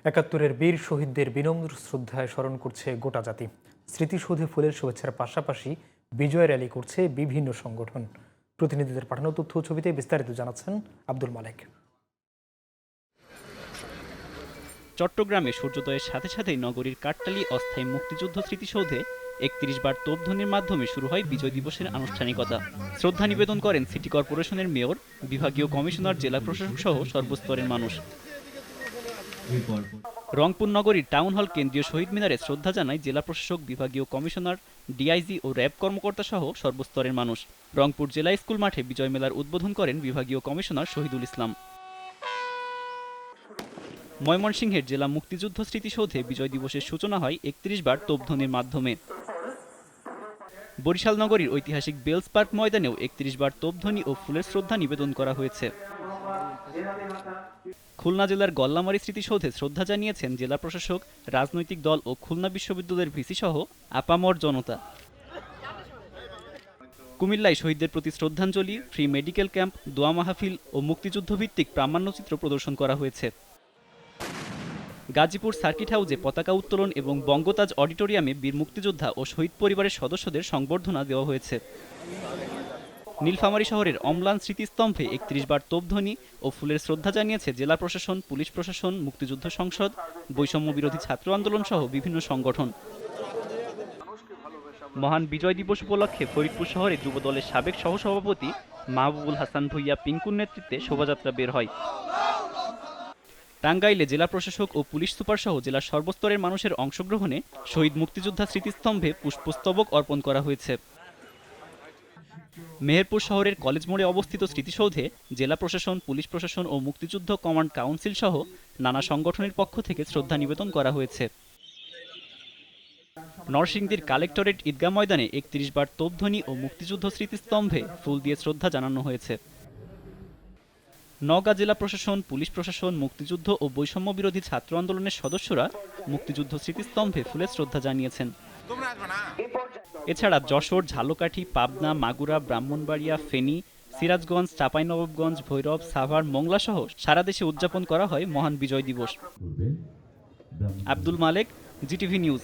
একাত্তরের বীর শহীদদের বিনম্র শ্রদ্ধায় স্মরণ করছে গোটা জাতি। স্মৃতিসৌধে ফুলের শুভেচ্ছার পাশাপাশি বিজয় র্যালি করছে বিভিন্ন সংগঠন। প্রতিনিধিদের পাঠানো তথ্য ছবিতে বিস্তারিত জানাচ্ছেন আব্দুল মালেক। চট্টগ্রামে সূর্যোদয়ের সাথে সাথেই নগরীর কাট্টালী অস্থায়ী মুক্তিযুদ্ধ স্মৃতিসৌধে ৩১ বার তোপধ্বনির মাধ্যমে শুরু হয় বিজয় দিবসের আনুষ্ঠানিকতা। শ্রদ্ধা নিবেদন করেন সিটি কর্পোরেশনের মেয়র, বিভাগীয় কমিশনার, জেলা প্রশাসক সহ সর্বস্তরের মানুষ। রংপুর নগরীর টাউন হল কেন্দ্রীয় শহীদ মিনারে শ্রদ্ধা জানায় জেলা প্রশাসক, বিভাগীয় কমিশনার, ডিআইজি ও র্যাব কর্মকর্তা সহ সর্বস্তরের মানুষ। রংপুর জেলা স্কুল মাঠে বিজয় মেলার উদ্বোধন করেন বিভাগীয় কমিশনার শহীদুল ইসলাম। ময়মনসিংহের জেলা মুক্তিযুদ্ধ স্মৃতিসৌধে বিজয় দিবসের সূচনা হয় ৩১ বার তোপধ্বনির মাধ্যমে। বরিশাল নগরীর ঐতিহাসিক বেলস পার্ক ময়দানেও ৩১ বার তোপধ্বনি ও ফুলের শ্রদ্ধা নিবেদন করা হয়েছে। খুলনা জেলার গল্লামারী স্মৃতিসৌধে শ্রদ্ধা জানিয়েছেন জেলা প্রশাসক, রাজনৈতিক দল ও খুলনা বিশ্ববিদ্যালয়ের ভিসি সহ আপামর জনতা। কুমিল্লায় শহীদদের প্রতি শ্রদ্ধাঞ্জলি, ফ্রি মেডিকেল ক্যাম্প, দোয়া মাহফিল ও মুক্তিযুদ্ধভিত্তিক প্রামাণ্যচিত্র প্রদর্শন করা হয়েছে। গাজীপুর সার্কিট হাউসে পতাকা উত্তোলন এবং বঙ্গতাজ অডিটোরিয়ামে বীর মুক্তিযোদ্ধা ও শহীদ পরিবারের সদস্যদের সংবর্ধনা দেওয়া হয়েছে। নীলফামারী শহরের অম্লান স্মৃতিস্তম্ভে ৩১ বার তোপধ্বনি ও ফুলের শ্রদ্ধা জানিয়েছে জেলা প্রশাসন, পুলিশ প্রশাসন, মুক্তিযুদ্ধ সংসদ, বৈষম্য বিরোধী ছাত্র আন্দোলন সহ বিভিন্ন সংগঠন। মহান বিজয় দিবস উপলক্ষে ফরিদপুর শহরে যুবদলের সাবেক সহসভাপতি মাহবুবুল হাসান ভূঁইয়া পিঙ্কুর নেতৃত্বে শোভাযাত্রা বের হয়। টাঙ্গাইলে জেলা প্রশাসক ও পুলিশ সুপার সহ জেলার সর্বস্তরের মানুষের অংশগ্রহণে শহীদ মুক্তিযোদ্ধা স্মৃতিস্তম্ভে পুষ্পস্তবক অর্পণ করা হয়েছে। মেহেরপুর শহরের কলেজ মোড়ে অবস্থিত স্মৃতিসৌধে জেলা প্রশাসন, পুলিশ প্রশাসন ও মুক্তিযুদ্ধ কমান্ড কাউন্সিল সহ নানা সংগঠনের পক্ষ থেকে শ্রদ্ধা নিবেদন করা হয়েছে। নরসিংদীর কালেক্টরেট ঈদগাহ ময়দানে ৩১ বার তোপধ্বনি ও মুক্তিযুদ্ধ স্মৃতিস্তম্ভে ফুল দিয়ে শ্রদ্ধা জানানো হয়েছে। নওগাঁ জেলা প্রশাসন, পুলিশ প্রশাসন, মুক্তিযুদ্ধ ও বৈষম্য বিরোধী ছাত্র আন্দোলনের সদস্যরা মুক্তিযুদ্ধ স্মৃতিস্তম্ভে ফুলের শ্রদ্ধা জানিয়েছেন। এছাড়া যশোর, ঝালকাঠি, পাবনা, মাগুরা, ব্রাহ্মণবাড়িয়া, ফেনী, সিরাজগঞ্জ, চাঁপাইনবাবগঞ্জ, ভৈরব, সাভার, মোংলা সহ সারা দেশে উদযাপন করা হয় মহান বিজয় দিবস। আব্দুল মালেক, জিটিভি নিউজ।